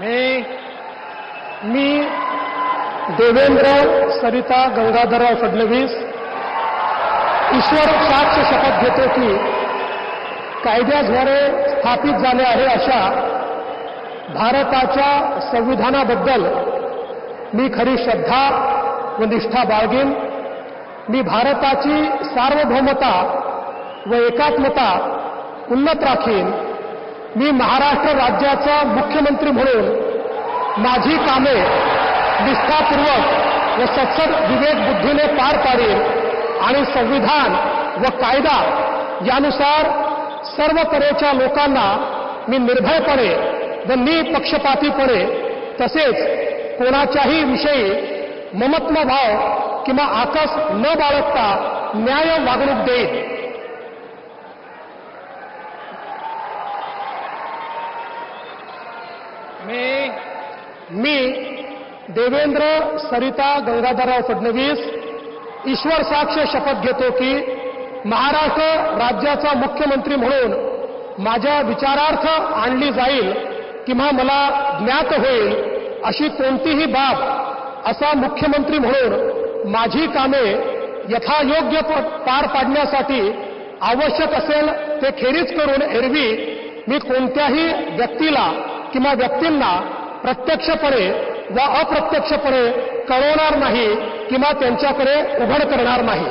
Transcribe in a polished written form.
मी देवेंद्र सरिता गंगाधरराव फडणवीस ईश्वर साक्ष शपथ घेतो की कायद्याद्वारे स्थापित झाले आहे अशा भारताच्या संविधानाबद्दल मी खरी श्रद्धा व निष्ठा बाळगेन। मी भारताची सार्वभौमता व एकात्मता उन्नत राखीन। मी महाराष्ट्र राज्याचा मुख्यमंत्री म्हणून माझी कामे निष्ठापूर्वक व सत्सद विवेक बुद्धीने पार पाडेन आणि संविधान व कायदा यानुसार सर्व तऱ्हेच्या लोकांना मी निर्भयपणे व निपक्षपातीपणे तसेच कोणाच्याही विषयी ममत्व भाव किंवा आकस न बाळगता न्याय वागणूक देईन। मी देवेंद्र सरिता गंगाधरराव फडणवीस ईश्वर साक्ष शपथ घेतो की महाराष्ट्र राज्याचा मुख्यमंत्री म्हणून माझ्या विचारार्थ आणली जाईल किंवा मला ज्ञात होईल अशी कोणतीही बाब असा मुख्यमंत्री म्हणून माझी कामे यथायोग्य पार पाडण्यासाठी आवश्यक असेल ते खेरीज करून एरवी मी कोणत्याही व्यक्तीला किंवा व्यक्तींना प्रत्यक्षपणे व अप्रत्यक्षपणे कळवणार नाही किंवा त्यांच्याकडे उघड करणार नाही।